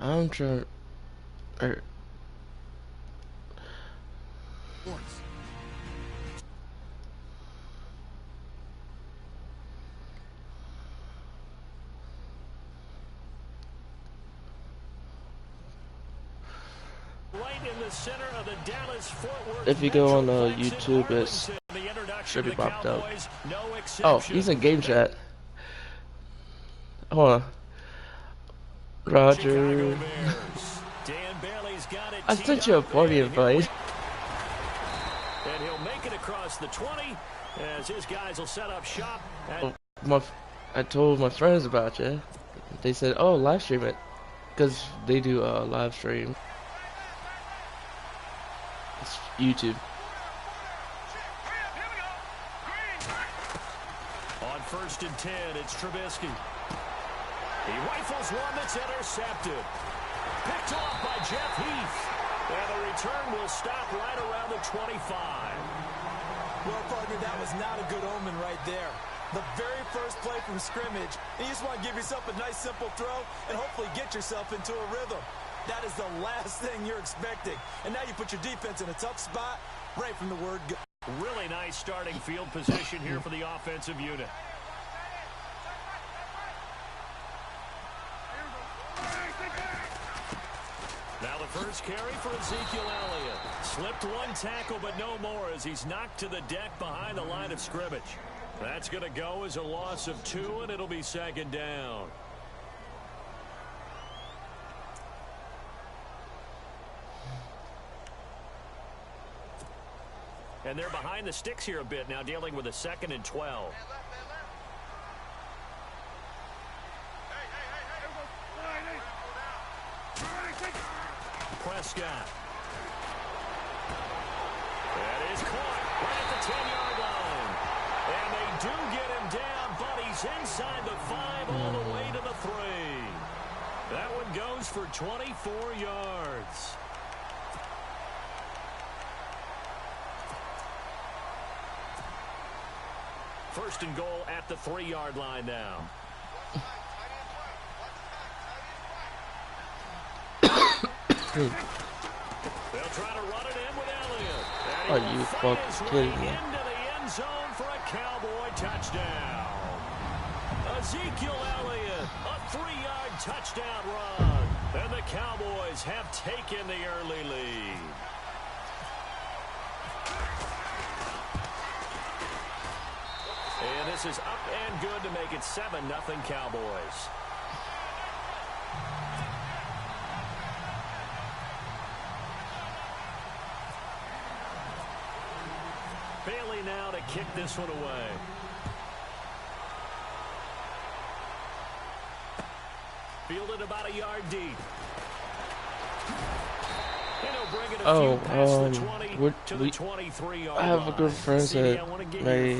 I'm trying. Right in the center of the Dallas-Fort Worth If you go on Metroplex in YouTube, it Arlington, the introduction should be of the popped up. Cowboys, no Oh, exception. he's in game chat. Hold on. Roger. Chicago Bears. Dan Bailey's got it. I sent you a party invite. And he'll make it across the 20 as his guys will set up shop. I told my friends about you. They said, "Oh, live stream it," because they do a live stream. It's YouTube. On 1st and 10, it's Trubisky. He rifles one that's intercepted. Picked off by Jeff Heath. And the return will stop right around the 25. Well, partner, that was not a good omen right there. The very first play from scrimmage, and you just want to give yourself a nice, simple throw and hopefully get yourself into a rhythm. That is the last thing you're expecting. And now you put your defense in a tough spot right from the word go. Really nice starting field position here for the offensive unit. Now the first carry for Ezekiel Elliott. Slipped one tackle, but no more as he's knocked to the deck behind the line of scrimmage. That's going to go as a loss of 2, and it'll be 2nd down. And they're behind the sticks here a bit now, dealing with a 2nd and 12. Prescott. That is caught right at the 10-yard line. And they do get him down, but he's inside the 5 all the way to the 3. That one goes for 24 yards. First and goal at the 3-yard line now. They'll try to run it in with Elliott. Are you fucking kidding me? Into the end zone for a Cowboy touchdown. Ezekiel Elliott, a 3-yard touchdown run. And the Cowboys have taken the early lead. And this is up and good to make it 7-0 Cowboys. Bailey now to kick this one away. Fielded about a yard deep. I have a good friend that may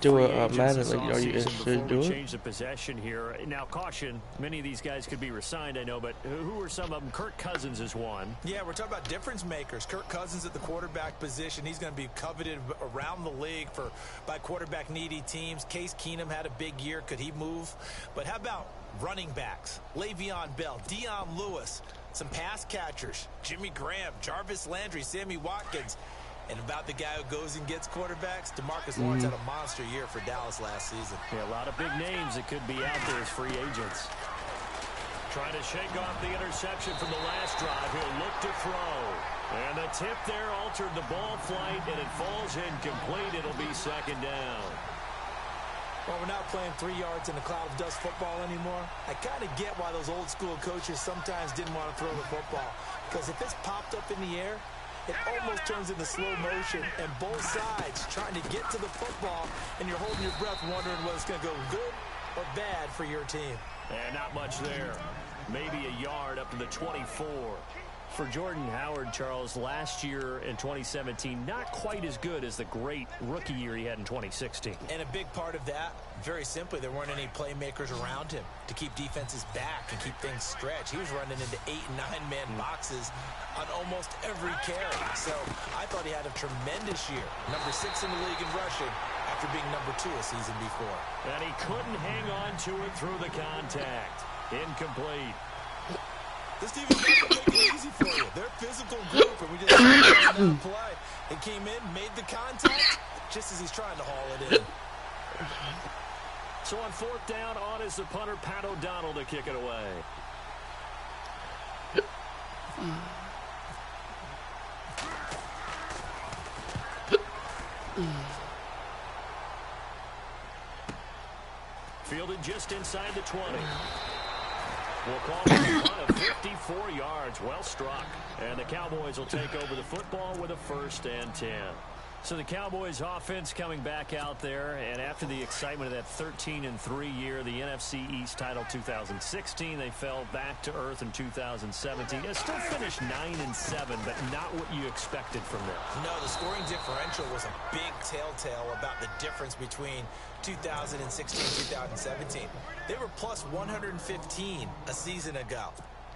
do a Madden League. Are you interested in doing it? Change the possession here. Now, caution, many of these guys could be resigned, I know, but who are some of them? Kirk Cousins is one. Yeah, we're talking about difference makers. Kirk Cousins at the quarterback position. He's going to be coveted around the league by quarterback needy teams. Case Keenum had a big year. Could he move? But how about running backs? Le'Veon Bell, Dion Lewis, some pass catchers, Jimmy Graham, Jarvis Landry, Sammy Watkins. And about the guy who goes and gets quarterbacks, DeMarcus Lawrence had a monster year for Dallas last season. Yeah, a lot of big names that could be out there as free agents. Trying to shake off the interception from the last drive. He'll look to throw. And the tip there altered the ball flight, and it falls incomplete. It'll be 2nd down. Well, we're not playing 3 yards in a cloud of dust football anymore. I kind of get why those old school coaches sometimes didn't want to throw the football. Because if it's popped up in the air, it almost turns into slow motion, and both sides trying to get to the football, and you're holding your breath wondering whether it's going to go good or bad for your team. And not much there. Maybe a yard up to the 24. For Jordan Howard, Charles, last year in 2017, not quite as good as the great rookie year he had in 2016. And a big part of that, very simply, there weren't any playmakers around him to keep defenses back and keep things stretched. He was running into 8- and 9-man boxes on almost every carry. So I thought he had a tremendous year. Number 6 in the league in rushing after being number 2 a season before. And he couldn't hang on to it through the contact. Incomplete. This team is not going to make it easy for you. They're a physical group, and we just that play. It came in, made the contact, just as he's trying to haul it in. So on 4th down, on is the punter, Pat O'Donnell, to kick it away. Fielded just inside the 20. We'll call it a punt of 54 yards. Well struck. And the Cowboys will take over the football with a 1st and 10. So the Cowboys offense coming back out there, and after the excitement of that 13-3 year, the NFC East title 2016, they fell back to earth in 2017. They still finished 9-7, but not what you expected from them. No, the scoring differential was a big telltale about the difference between 2016 and 2017. They were plus 115 a season ago,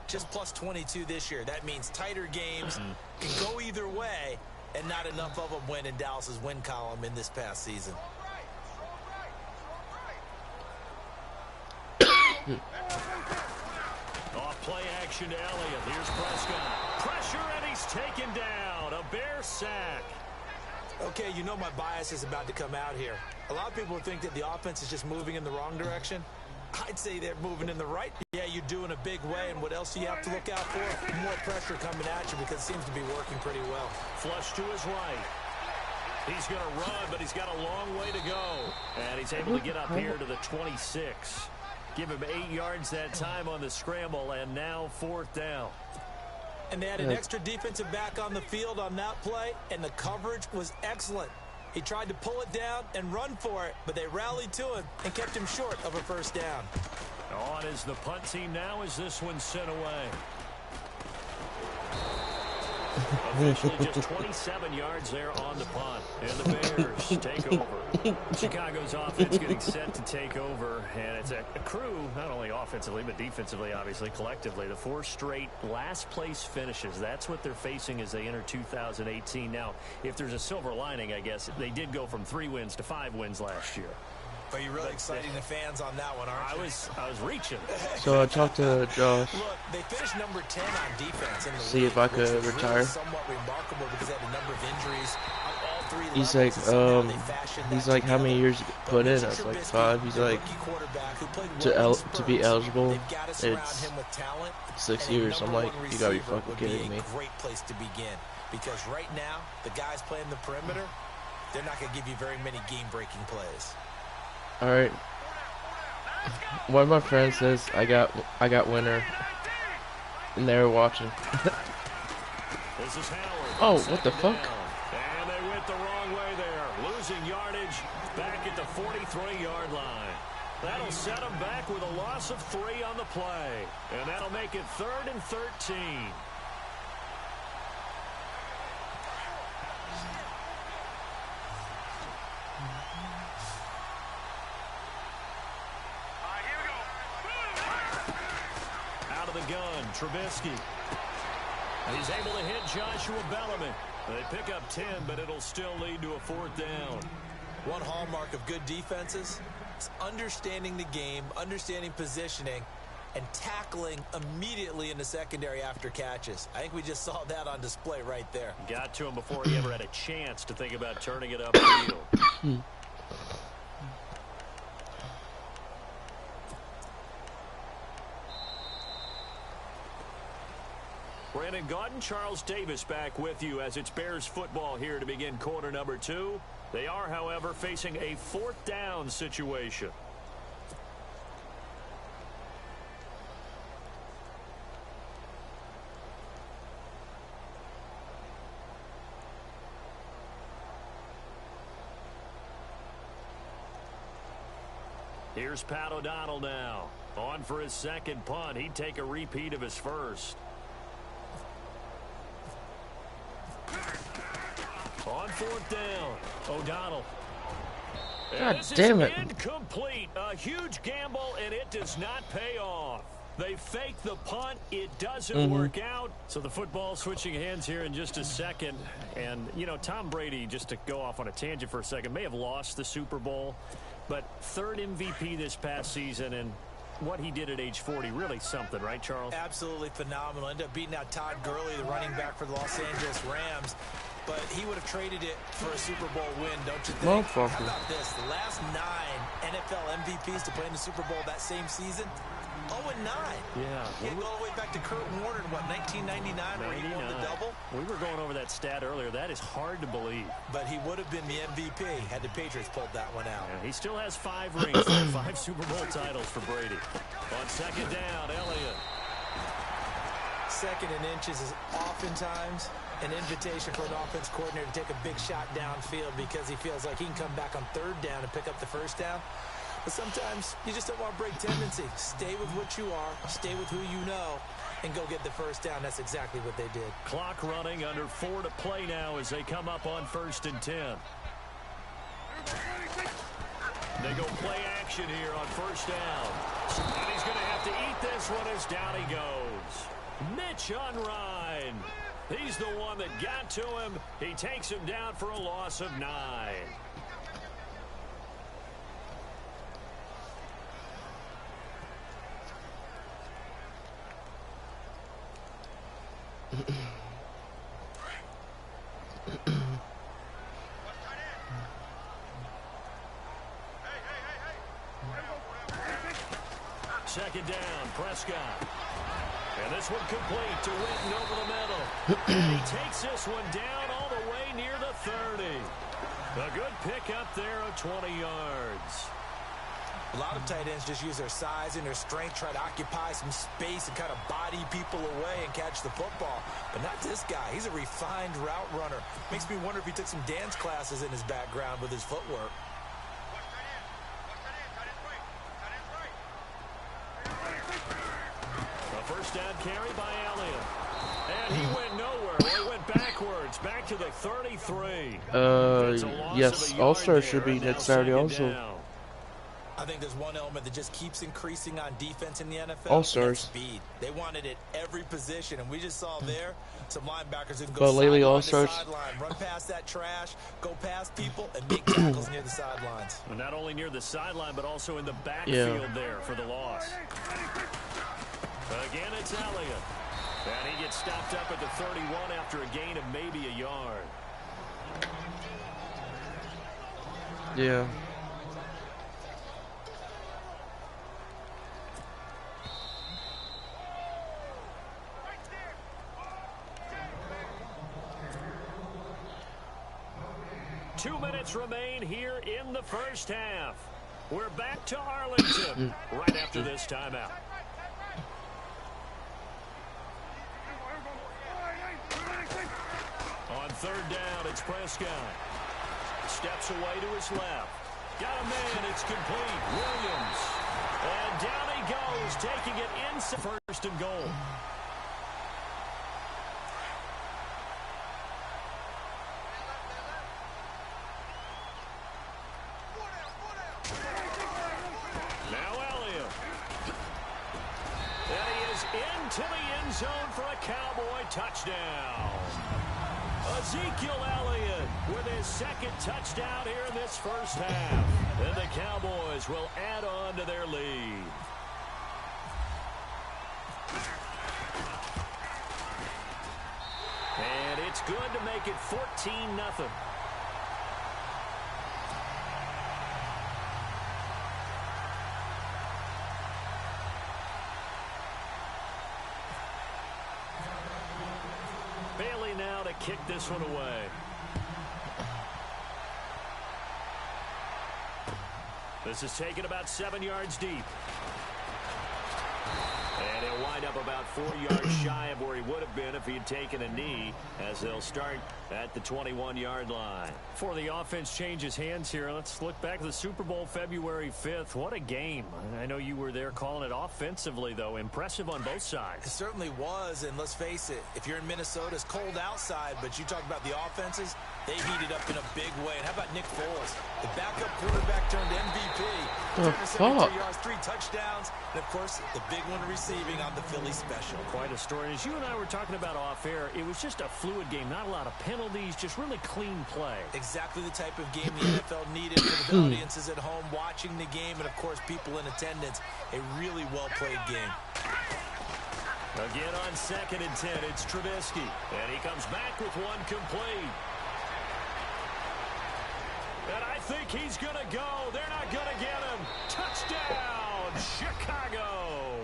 just plus 22 this year. That means tighter games can go either way, and not enough of them win in Dallas's win column in this past season. Off play action to Elliott. Here's Prescott. Pressure, and he's taken down. A Bear sack. Okay, you know my bias is about to come out here. A lot of people think that the offense is just moving in the wrong direction. I'd say they're moving in the right. Yeah, you do in a big way, and what else do you have to look out for? More pressure coming at you because it seems to be working pretty well. Flush to his right. He's going to run, but he's got a long way to go. And he's able to get up here to the 26. Give him 8 yards that time on the scramble, and now 4th down. And they had an extra defensive back on the field on that play, and the coverage was excellent. He tried to pull it down and run for it, but they rallied to him and kept him short of a 1st down. On is the punt team now as this one's sent away. Officially just 27 yards there on the punt. And the Bears take over. Chicago's offense getting set to take over. And it's a crew, not only offensively, but defensively, obviously, collectively. The 4 straight last place finishes. That's what they're facing as they enter 2018. Now, if there's a silver lining, I guess, they did go from 3 wins to 5 wins last year. But you're really exciting the fans on that one, aren't you? I was reaching. So I talked to Josh. Look, they finished number 10 on defense in the See league, if I could which was retire. Really somewhat remarkable because they had a number of injuries on all 3 He's levels. like, Somehow they fashioned that he's like, how many together. years you put in? I was like, 5. He's like, to be eligible, it's 6 years. I'm like, you gotta be fucking kidding me. Great place to begin, because right now the guys playing the perimeter, they're not gonna give you very many game-breaking plays. All right. One of my friends says I got winner, and they were watching. This is Howard. Oh, what the fuck? And they went the wrong way there, losing yardage back at the 43-yard line. That'll set them back with a loss of 3 on the play, and that'll make it 3rd and 13. Gun, Trubisky. He's able to hit Joshua Bellamy. They pick up 10, but it'll still lead to a 4th down. One hallmark of good defenses is understanding the game, understanding positioning, and tackling immediately in the secondary after catches. I think we just saw that on display right there. Got to him before he ever had a chance to think about turning it upfield. Brandon Gaudin, Charles Davis back with you as it's Bears football here to begin quarter number 2. They are, however, facing a 4th down situation. Here's Pat O'Donnell now. On for his 2nd punt. He'd take a repeat of his 1st. On 4th down, O'Donnell. God damn it. Incomplete. A huge gamble, and it does not pay off. They fake the punt. It doesn't work out. So the football switching hands here in just a second. And, you know, Tom Brady, just to go off on a tangent for a second, may have lost the Super Bowl, but 3rd MVP this past season. And what he did at age 40, really something, right, Charles? Absolutely phenomenal. Ended up beating out Todd Gurley, the running back for the Los Angeles Rams. But he would have traded it for a Super Bowl win, don't you think? How about this? The last 9 NFL MVPs to play in the Super Bowl that same season, 0-9. Yeah. He had to go all the way back to Kurt Warner in, 1999, where he won the double? We were going over that stat earlier. That is hard to believe. But he would have been the MVP had the Patriots pulled that one out. Yeah, he still has 5 rings, 5 Super Bowl titles for Brady. On second down, Elliott. Second and inches is oftentimes an invitation for an offense coordinator to take a big shot downfield because he feels like he can come back on third down and pick up the first down. But sometimes you just don't want to break tendency. Stay with what you are, stay with who you know, and go get the first down. That's exactly what they did. Clock running, under 4 to play now as they come up on 1st and 10. They go play action here on 1st down. And he's going to have to eat this one as down he goes. Mitch Unrein. He's the one that got to him. He takes him down for a loss of 9. Second down, Prescott. And this one complete to Witten over the middle. And he takes this one down all the way near the 30. A good pickup there of 20 yards. A lot of tight ends just use their size and their strength, try to occupy some space and kind of body people away and catch the football. But not this guy. He's a refined route runner. Makes me wonder if he took some dance classes in his background with his footwork. A first down carry by Elliott. And he went nowhere. He went backwards, back to the 33. Yes, All-Star should be next Saturday also. I think there's one element that just keeps increasing on defense in the NFL. All-Stars. Speed. They want it at every position, and we just saw there some linebackers who can go but lately All-Stars, sideline, run past that trash, go past people, and make tackles near the sidelines. Well, not only near the sideline, but also in the backfield there for the loss. Again, it's Elliott. And he gets stopped up at the 31 after a gain of maybe a yard. Yeah. Two minutes remain here in the first half. We're back to Arlington right after this timeout. On third down, it's Prescott. Steps away to his left. Got a man, it's complete. Williams. And down he goes, taking it inside 1st and goal. To the end zone for a Cowboy touchdown. Ezekiel Elliott with his 2nd touchdown here in this first half. And the Cowboys will add on to their lead. And it's good to make it 14-0. Now to kick this one away. This is taken about 7 yards deep. And he'll wind up about 4 yards shy of where he would have been if he had taken a knee, as they'll start at the 21-yard line. Before the offense changes hands here, let's look back at the Super Bowl February 5th. What a game. I know you were there calling it offensively, though. Impressive on both sides. It certainly was, and let's face it, if you're in Minnesota, it's cold outside, but you talk about the offenses, They heated up in a big way. And how about Nick Foles? The backup quarterback turned MVP. The fuck? yards, 3 touchdowns. And, of course, the big one receiving on the Philly special. Quite a story. As you and I were talking about off air, it was just a fluid game. Not a lot of penalties, just really clean play. Exactly the type of game the NFL needed for the audiences at home watching the game. And, of course, people in attendance. A really well-played game. Again on 2nd and 10, it's Trubisky. And he comes back with one complete. And I think he's going to go. They're not going to get him. Touchdown, Chicago.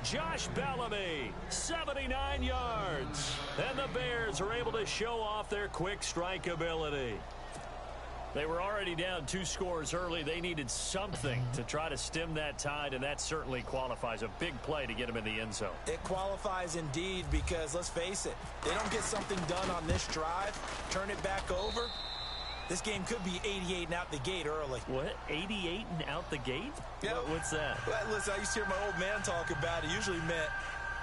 Josh Bellamy, 79 yards. And the Bears are able to show off their quick strike ability. They were already down 2 scores early. They needed something to try to stem that tide, and that certainly qualifies. A big play to get him in the end zone. It qualifies indeed because, let's face it, they don't get something done on this drive, turn it back over. This game could be 88 and out the gate early. What? 88 and out the gate? Yeah. What's that? Well, listen, I used to hear my old man talk about it. Usually meant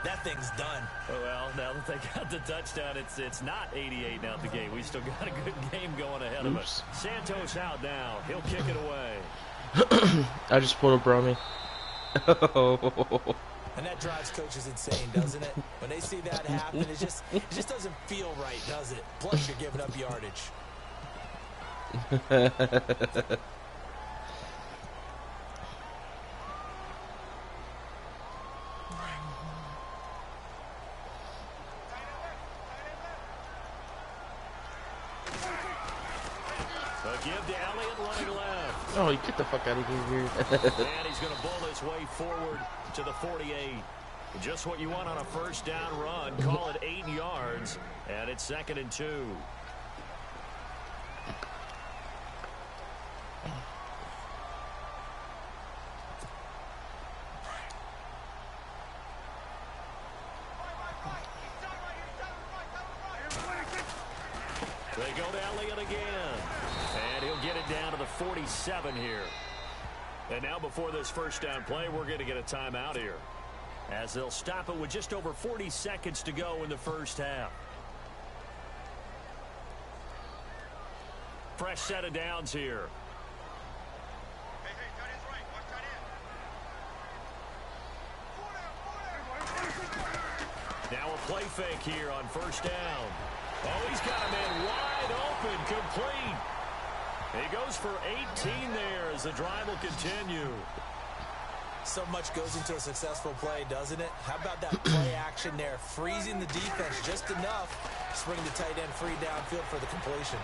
that thing's done. Oh, well, now that they got the touchdown, it's not 88 and out the gate. We still got a good game going ahead of us. Santos out now. He'll kick it away. I just pulled a Brummy. And that drives coaches insane, doesn't it? When they see that happen, it just doesn't feel right, does it? Plus, you're giving up yardage. Give to Elliott running left. Oh, you get the fuck out of here. And he's going to bowl his way forward to the 48. Just what you want on a first down run. Call it 8 yards. And it's 2nd and 2. They go to Elliott again. And he'll get it down to the 47 here. And now before this first down play, we're going to get a timeout here, as they'll stop it with just over 40 seconds to go in the first half. Fresh set of downs here. Now a play fake here on first down. Oh, he's got a man wide open, complete. He goes for 18 there as the drive will continue. So much goes into a successful play, doesn't it? How about that play action there? Freezing the defense just enough to bring the tight end free downfield for the completion.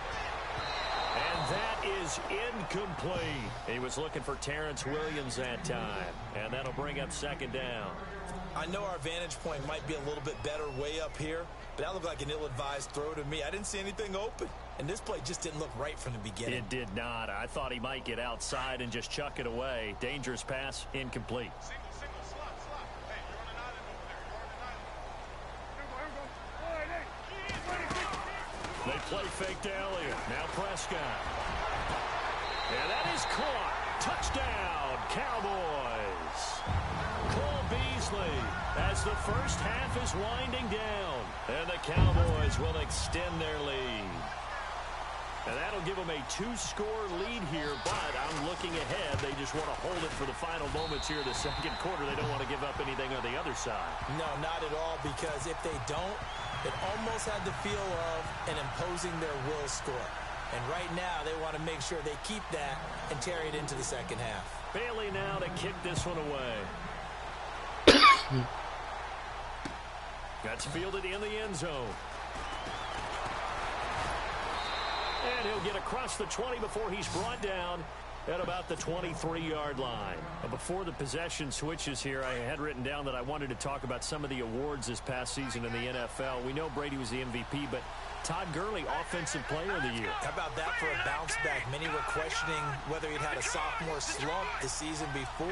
And that is incomplete. He was looking for Terrence Williams that time. And that'll bring up 2nd down. I know our vantage point might be a little bit better way up here, but that looked like an ill-advised throw to me. I didn't see anything open, and this play just didn't look right from the beginning. It did not. I thought he might get outside and just chuck it away. Dangerous pass, incomplete. Single, slot. Hey, you're on an island over there. Here we go. They play fake to Elliott. Now Prescott. And that is caught. Touchdown, Cowboys. Cole Beasley as the first half is winding down. And the Cowboys will extend their lead. And that'll give them a 2-score lead here, but I'm looking ahead. They just want to hold it for the final moments here in the second quarter. They don't want to give up anything on the other side. No, not at all, because if they don't, it almost had the feel of an imposing their will score. And right now, they want to make sure they keep that and carry it into the second half. Bailey now to kick this one away. That's fielded in the end zone. And he'll get across the 20 before he's brought down at about the 23-yard line. Before the possession switches here, I had written down that I wanted to talk about some of the awards this past season in the NFL. We know Brady was the MVP, but Todd Gurley, Offensive Player of the Year. How about that for a bounce back? Many were questioning whether he'd had a sophomore slump the season before.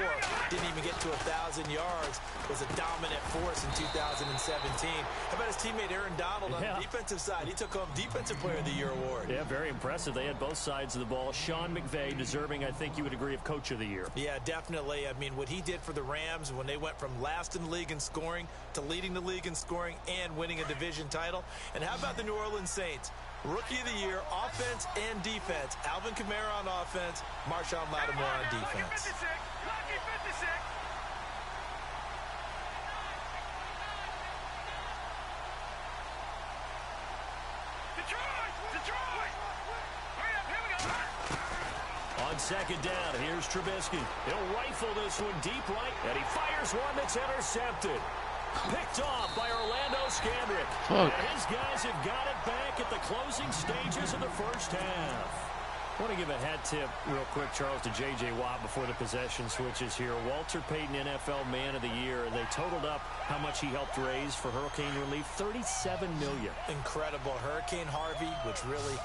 Didn't even get to 1,000 yards. Was a dominant force in 2017. How about his teammate Aaron Donald on the defensive side? He took home Defensive Player of the Year award. Yeah, very impressive. They had both sides of the ball. Sean McVay deserving, I think you would agree, of Coach of the Year. Yeah, definitely. I mean, what he did for the Rams when they went from last in the league in scoring to leading the league in scoring and winning a division title. And how about the New Orleans Orleans Saints. Rookie of the year, offense and defense. Alvin Kamara on offense, Marshawn Lattimore on defense. Lucky 56. Detroit! Hurry up, here we go. On second down, here's Trubisky. He'll rifle this one deep right, and he fires one that's intercepted. Picked off by Orlando Scandrick. His guys have got it back at the closing stages of the first half. I want to give a hat tip real quick, Charles, to J.J. Watt before the possession switches here. Walter Payton, NFL Man of the Year. They totaled up how much he helped raise for hurricane relief, $37 million. Incredible. Hurricane Harvey, which really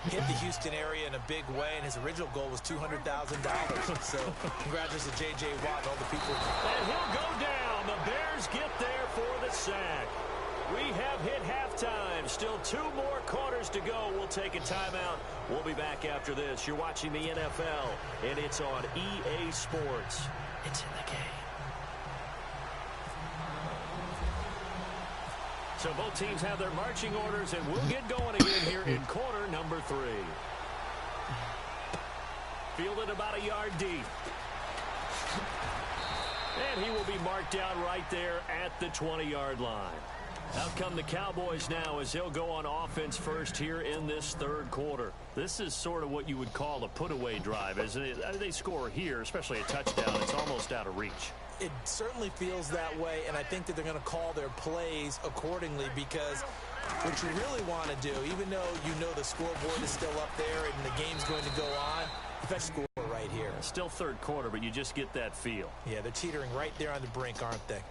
hit the Houston area in a big way, and his original goal was $200,000. So congratulations to J.J. Watt and all the people. And he'll go down. The Bears get there for the sack. We have hit halftime. Still 2 more quarters to go. We'll take a timeout. We'll be back after this. You're watching the NFL, and it's on EA Sports. It's in the game. So both teams have their marching orders, and we'll get going again here in quarter number 3. Fielded about a yard deep. And he will be marked down right there at the 20-yard line. Out come the Cowboys now as they'll go on offense first here in this third quarter. This is sort of what you would call a put-away drive, isn't it? They score here, especially a touchdown. It's almost out of reach. It certainly feels that way, and I think that they're going to call their plays accordingly, because what you really want to do, even though you know the scoreboard is still up there and the game's going to go on, best score right here. Still third quarter, but you just get that feel. Yeah, they're teetering right there on the brink, aren't they?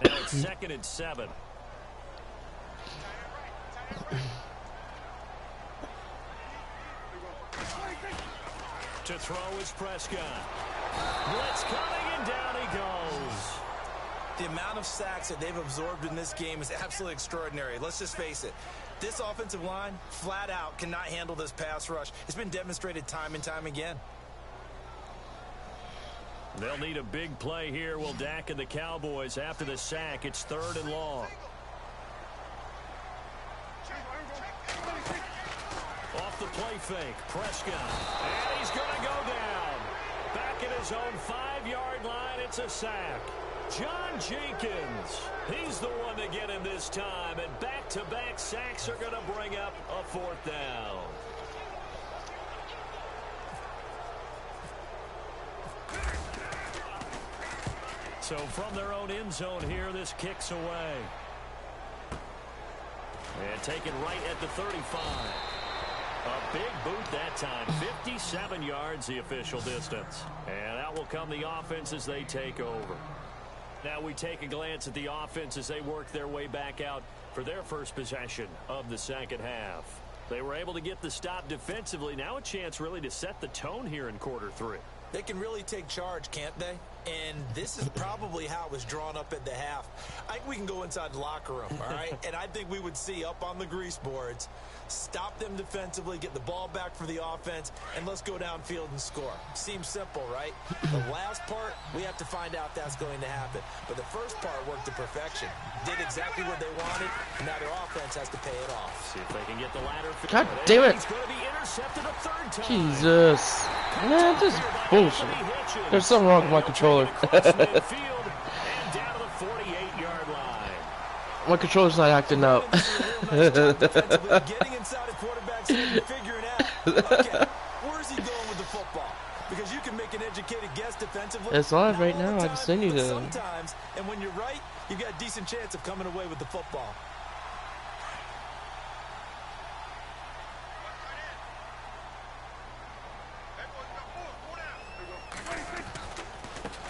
Now it's 2nd and 7. To throw is Prescott. Blitz coming, and down he goes. The amount of sacks that they've absorbed in this game is absolutely extraordinary. Let's just face it. This offensive line, flat out, cannot handle this pass rush. It's been demonstrated time and time again. They'll need a big play here, will Dak and the Cowboys. After the sack, it's 3rd and long. Off the play fake, Prescott. And he's going to go down. Back at his own 5-yard line, it's a sack. John Jenkins, he's the one to get him this time, and back-to-back sacks are going to bring up a 4th down. So from their own end zone here, this kicks away. And taken right at the 35. A big boot that time. 57 yards the official distance. And out will come the offense as they take over. Now we take a glance at the offense as they work their way back out for their first possession of the second half. They were able to get the stop defensively. Now a chance really to set the tone here in quarter 3. They can really take charge, can't they? And this is probably how it was drawn up at the half. I think we can go inside the locker room, all right? And I think we would see up on the grease boards, stop them defensively, get the ball back for the offense, and let's go downfield and score. Seems simple, right? The last part, we have to find out that's going to happen. But the first part worked to perfection. Did exactly what they wanted, and now their offense has to pay it off. See if they can get the ladder. God damn it. He's going to be intercepted a 3rd time. Jesus. Man, this is bullshit. There's something wrong with my controller. My controller's not acting up. Getting inside a quarterback's head and figuring out, okay, where's he going with the football? Because you can make an educated guess defensively. It's live right now. I just send you the. Sometimes, and when you're right, you've got a decent chance of coming away with the football.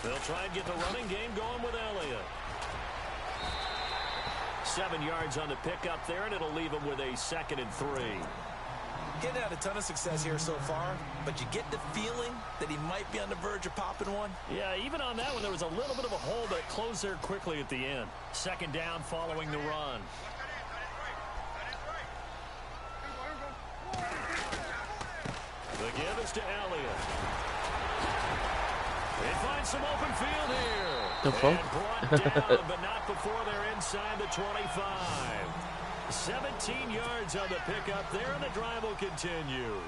They'll try and get the running game going with Elliott. 7 yards on the pickup there, and it'll leave him with a 2nd and 3. Getting had a ton of success here so far, but you get the feeling that he might be on the verge of popping one. Yeah, even on that one, there was a little bit of a hole that closed there quickly at the end. 2nd down following the run. The give is to Elliott. They find some open field here. The fuck? And brought down, but not before they're inside the 25. 17 yards on the pickup there, and the drive will continue.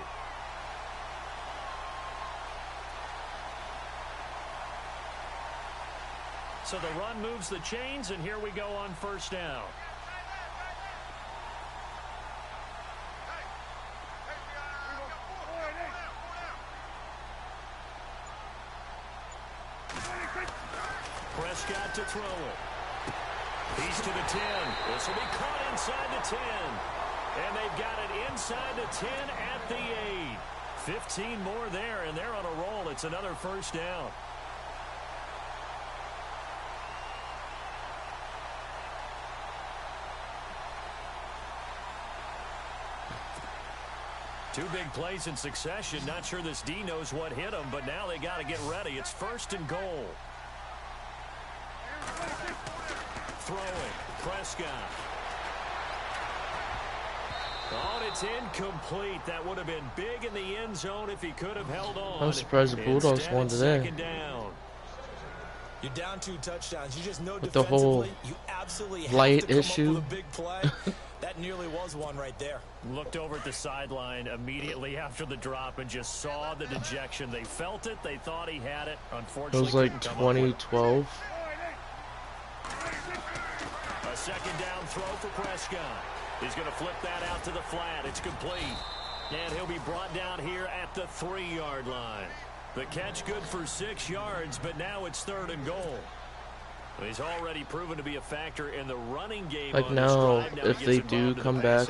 So the run moves the chains, and here we go on first down. Prescott to throw it. He's to the 10. This will be caught inside the 10. And they've got it inside the 10 at the 8. 15 more there, and they're on a roll. It's another first down. Two big plays in succession. Not sure this D knows what hit him, but now they got to get ready. It's first and goal. Throwing. Prescott. Oh, it's incomplete. That would have been big in the end zone if he could have held on. I'm surprised the Bulldogs won today. Second down. You're down 2 touchdowns. You just know with the whole you absolutely have light to come issue. Up with a big play. That nearly was one right there. Looked over at the sideline immediately after the drop and just saw the dejection. They felt it. They thought he had it. Unfortunately, it was like 2012. A second down throw for Prescott. He's going to flip that out to the flat. It's complete. And he'll be brought down here at the 3-yard line. The catch good for 6 yards, but now it's third and goal. He's already proven to be a factor in the running game. Like now if they do come back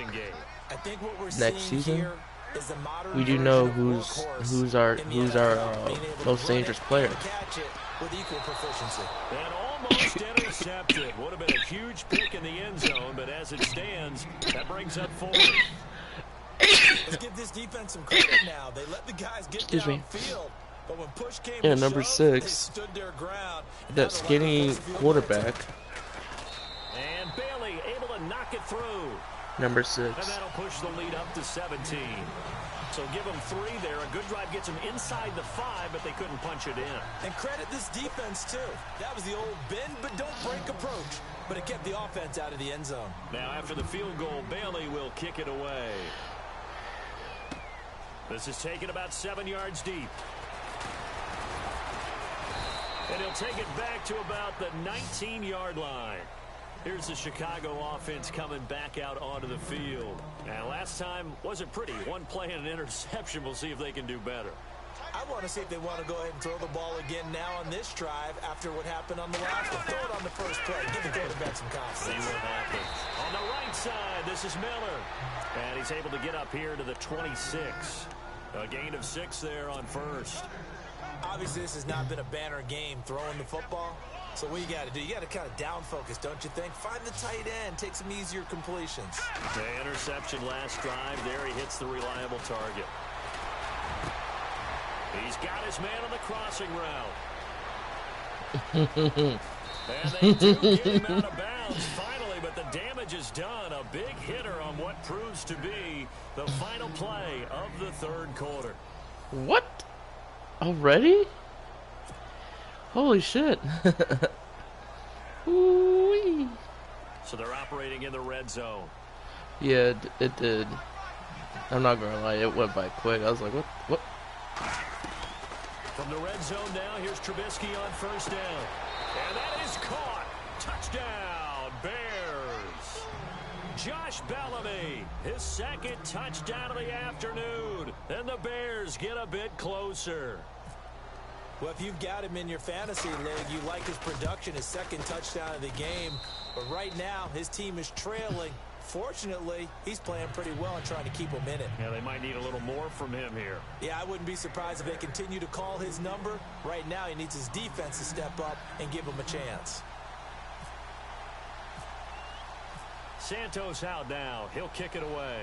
I think what we're next season, is the we do know who's our most dangerous player. With equal proficiency. And almost intercepted. Would have been a huge pick in the end zone, but as it stands, that brings up 4. Let's give this defense some credit now. They let the guys get downfield. But when push came yeah, to number shove, 6, they stood their ground. that skinny quarterback. And Bailey able to knock it through. Number 6. And that'll push the lead up to 17. So give them 3 there. A good drive gets them inside the 5, but they couldn't punch it in. And credit this defense, too. That was the old bend but don't break approach. But it kept the offense out of the end zone. Now after the field goal, Bailey will kick it away. This is taken about 7 yards deep. And he'll take it back to about the 19-yard line. Here's the Chicago offense coming back out onto the field. Now, last time wasn't pretty. One play and an interception. We'll see if they can do better. I want to see if they want to go ahead and throw the ball again now on this drive after what happened on the last one. Throw it on the first play. Give the quarterback some confidence. See what happens. On the right side, this is Miller. And he's able to get up here to the 26. A gain of 6 there on first. Obviously, this has not been a banner game throwing the football. So what you got to do, you got to kind of down focus, don't you think? Find the tight end, take some easier completions. The interception last drive there. He hits the reliable target. He's got his man on the crossing route. And they do get him out of bounds finally, but the damage is done. A big hitter on what proves to be the final play of the third quarter. What? Already? Holy shit. Ooh-wee. So they're operating in the red zone. Yeah, it did. I'm not gonna lie, it went by quick. I was like, what? From the red zone now, here's Trubisky on first down. And that is caught. Touchdown, Bears. Josh Bellamy, his second touchdown of the afternoon. And the Bears get a bit closer. Well, if you've got him in your fantasy league, you like his production, his second touchdown of the game. But right now, his team is trailing. Fortunately, he's playing pretty well and trying to keep him in it. Yeah, they might need a little more from him here. Yeah, I wouldn't be surprised if they continue to call his number. Right now, he needs his defense to step up and give him a chance. Santos out now. He'll kick it away.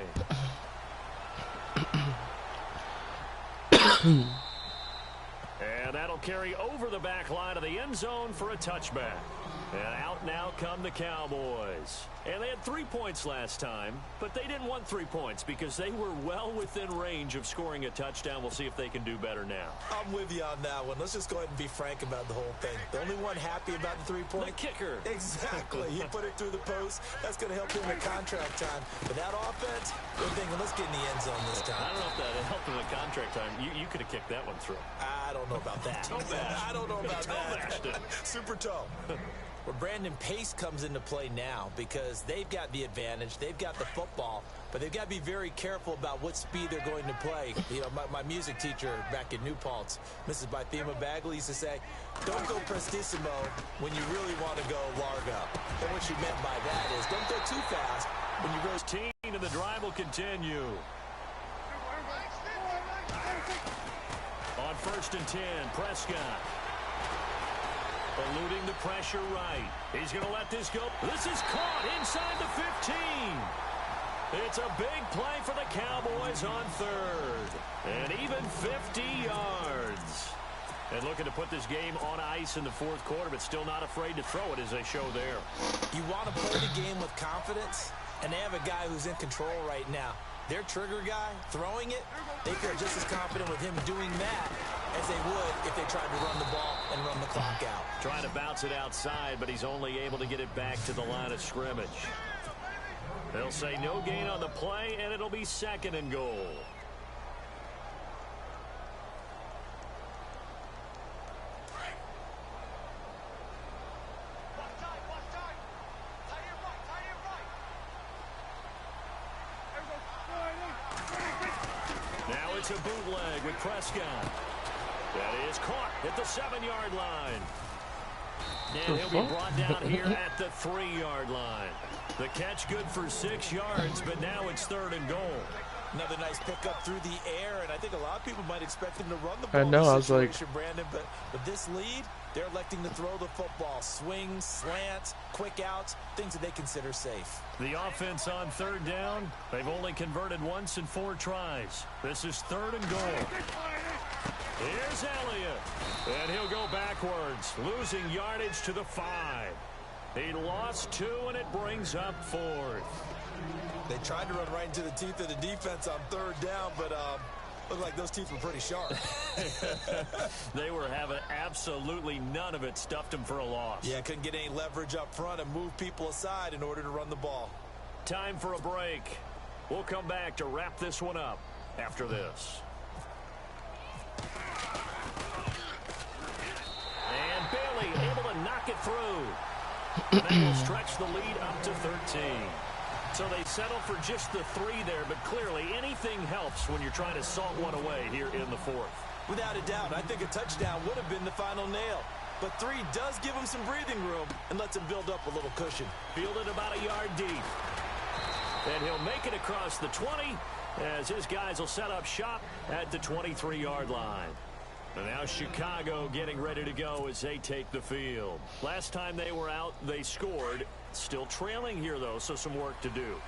And that'll carry over the back line of the end zone for a touchback. And out now come the Cowboys. And they had 3 points last time, but they didn't want 3 points because they were well within range of scoring a touchdown. We'll see if they can do better now. I'm with you on that one. Let's just go ahead and be frank about the whole thing. The only one happy about the 3-point? The kicker. Exactly. He put it through the post. That's going to help him in contract time. But that offense, they're thinking, let's get in the end zone this time. I don't know if that helped him in contract time. You could have kicked that one through. I don't know about that. I don't know about that. Super toe. Where Brandon Pace comes into play now because they've got the advantage. They've got the football, but they've got to be very careful about what speed they're going to play. You know, my music teacher back in New Paltz, Mrs. Bythema Bagley, used to say, don't go prestissimo when you really want to go largo. And what she meant by that is don't go too fast when you really... Team and the drive will continue. On 1st and 10, Prescott. Eluding the pressure right. He's going to let this go. This is caught inside the 15. It's a big play for the Cowboys on 3rd. And even 50 yards. And looking to put this game on ice in the 4th quarter, but still not afraid to throw it as they show there. You want to play the game with confidence, and they have a guy who's in control right now. Their trigger guy, throwing it, they feel just as confident with him doing that as they would if they tried to run the ball and run the clock out. Trying to bounce it outside, but he's only able to get it back to the line of scrimmage. They'll say no gain on the play, and it'll be 2nd and goal. Now it's a bootleg with Prescott. That is caught at the 7-yard line. And he'll be brought down here at the 3-yard line. The catch good for 6 yards, but now it's 3rd and goal. Another nice pickup through the air, and I think a lot of people might expect him to run the ball. I know, I was like... Brandon, but with this lead, they're electing to throw the football. Swings, slants, quick outs, things that they consider safe. The offense on 3rd down, they've only converted once in 4 tries. This is 3rd and goal. Here's Elliott, and he'll go backwards, losing yardage to the 5. He lost 2, and it brings up 4th. They tried to run right into the teeth of the defense on 3rd down, but looked like those teeth were pretty sharp. They were having absolutely none of it, stuffed them for a loss. Yeah, couldn't get any leverage up front and move people aside in order to run the ball. Time for a break. We'll come back to wrap this one up after this. And Bailey able to knock it through. That will stretch the lead up to 13. So they settle for just the 3 there, but clearly anything helps when you're trying to salt one away here in the 4th. Without a doubt, I think a touchdown would have been the final nail. But 3 does give him some breathing room and lets him build up a little cushion. Fielded about a yard deep. And he'll make it across the 20 as his guys will set up shop at the 23-yard line. And now Chicago getting ready to go as they take the field. Last time they were out, they scored. Still trailing here, though, so some work to do.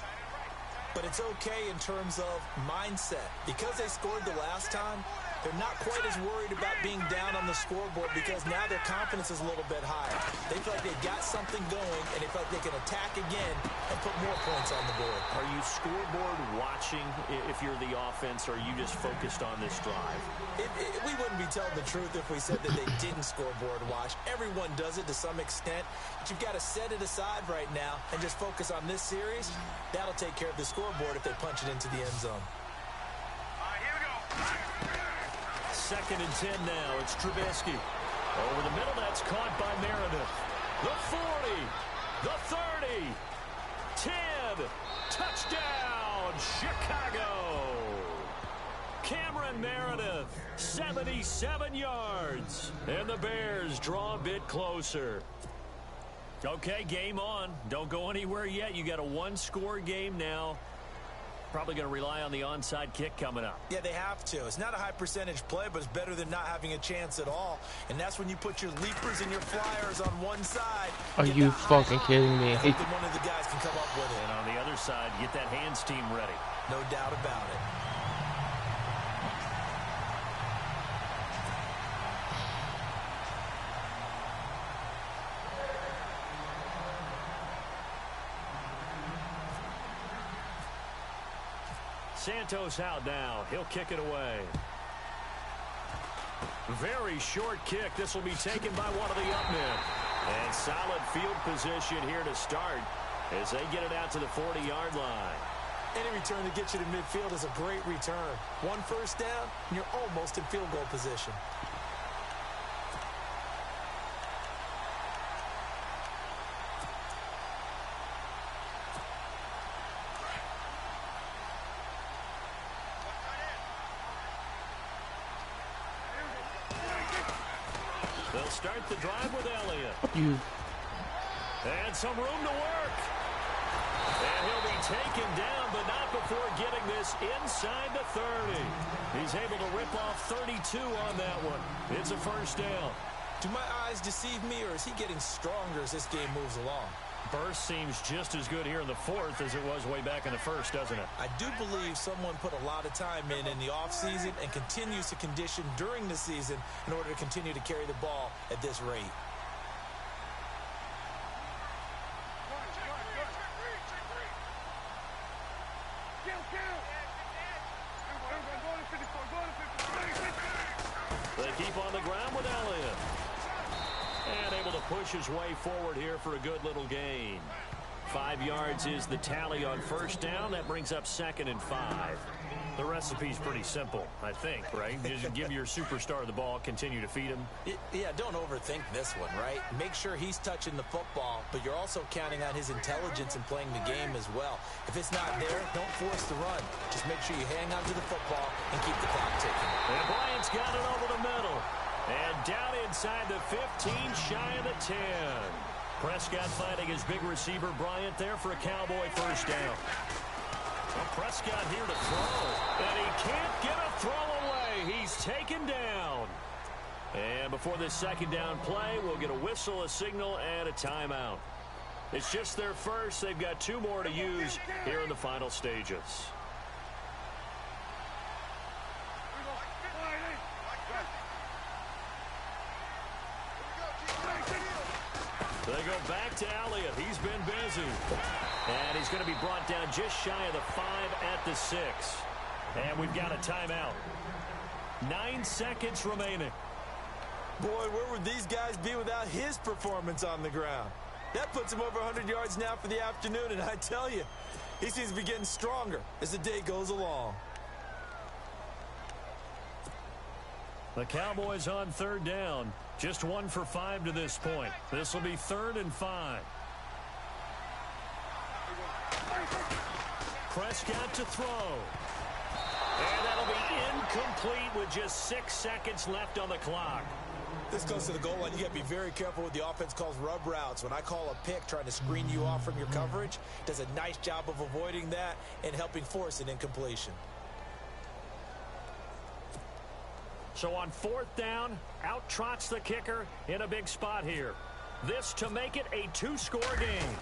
But it's okay in terms of mindset. Because they scored the last time, they're not quite as worried about being down on the scoreboard because now their confidence is a little bit higher. They feel like they've got something going, and they feel like they can attack again and put more points on the board. Are you scoreboard watching if you're the offense, or are you just focused on this drive? We wouldn't be telling the truth if we said that they didn't scoreboard watch. Everyone does it to some extent, but you've got to set it aside right now and just focus on this series. That'll take care of the scoreboard if they punch it into the end zone. All right, here we go. 2nd and 10 now. It's Trubisky. Over the middle, that's caught by Meredith. The 40, the 30, 10, touchdown, Chicago. Cameron Meredith, 77 yards. And the Bears draw a bit closer. Okay, game on. Don't go anywhere yet. You got a 1-score game now. Probably going to rely on the onside kick coming up. Yeah, they have to. It's not a high percentage play, but it's better than not having a chance at all. And that's when you put your leapers and your flyers on one side. Are you fucking kidding me? Then one of the guys can come up with it. And on the other side, get that hands team ready. No doubt about it. Santos out now. He'll kick it away. Very short kick. This will be taken by one of the up men. And solid field position here to start as they get it out to the 40-yard line. Any return to get you to midfield is a great return. One first down, and you're almost in field goal position. They'll start the drive with Elliott. And some room to work. And he'll be taken down, but not before getting this inside the 30. He's able to rip off 32 on that one. It's a first down. Do my eyes deceive me, or is he getting stronger as this game moves along? Burst seems just as good here in the fourth as it was way back in the first, doesn't it? I do believe someone put a lot of time in the offseason and continues to condition during the season in order to continue to carry the ball at this rate. They keep on the ground with Elliott. And able to push his way forward here for a good little gain. 5 yards is the tally on first down. That brings up 2nd and 5. The recipe's pretty simple, I think, right? Just give your superstar the ball, continue to feed him. Yeah, don't overthink this one, right? Make sure he's touching the football, but you're also counting on his intelligence in playing the game as well. If it's not there, don't force the run. Just make sure you hang on to the football and keep the clock ticking. And Bryant's got it over the middle. And down inside the 15, shy of the 10. Prescott finding his big receiver, Bryant, there for a Cowboy first down. Well, Prescott here to throw. And he can't get a throw away. He's taken down. And before this second down play, we'll get a whistle, a signal, and a timeout. It's just their first. They've got 2 more to use here in the final stages. They go back to Elliott. He's been busy. And he's going to be brought down just shy of the 5 at the 6. And we've got a timeout. 9 seconds remaining. Boy, where would these guys be without his performance on the ground? That puts him over 100 yards now for the afternoon, and I tell you, he seems to be getting stronger as the day goes along. The Cowboys on third down. Just 1 for 5 to this point. This will be 3rd and 5. Prescott to throw. And that'll be incomplete with just 6 seconds left on the clock. This goes to the goal line. You got to be very careful with the offense calls rub routes. When I call a pick trying to screen you off from your coverage, does a nice job of avoiding that and helping force an incompletion. So on 4th down, out trots the kicker in a big spot here. This to make it a 2-score game.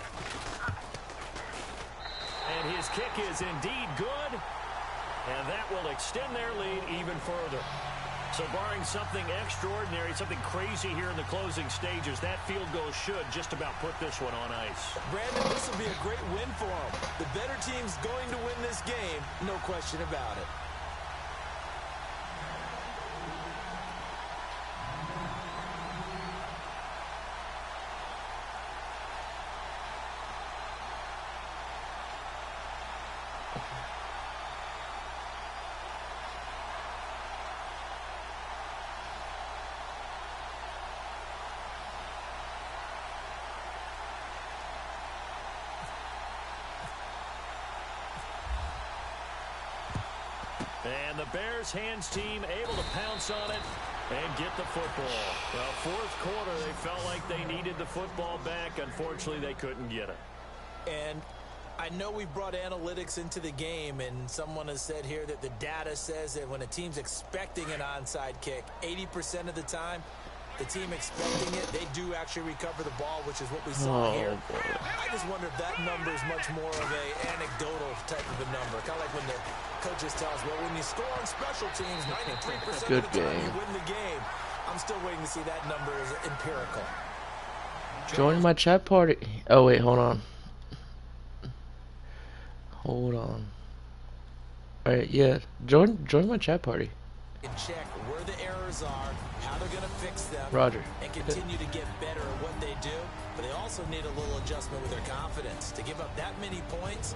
And his kick is indeed good. And that will extend their lead even further. So barring something extraordinary, something crazy here in the closing stages, that field goal should just about put this one on ice. Brandon, this will be a great win for them. The better team's going to win this game, no question about it. And the Bears hands team able to pounce on it and get the football. Well, 4th quarter, they felt like they needed the football back. Unfortunately, they couldn't get it. And I know we brought analytics into the game, and someone has said here that the data says that when a team's expecting an onside kick, 80% of the time, the team expecting it, they do actually recover the ball, which is what we saw here. Boy. I just wonder if that number is much more of a anecdotal type of a number. Kind of like when the coaches tell us, well, when you score on special teams, 93% Good of the time game. you win the game. I'm still waiting to see that number is empirical. Join my chat party. Oh, wait, hold on. Hold on. Alright, yeah. Join my chat party. And check where the errors are, how they're going to fix them, Roger. and continue to get better at what they do. But they also need a little adjustment with their confidence. To give up that many points,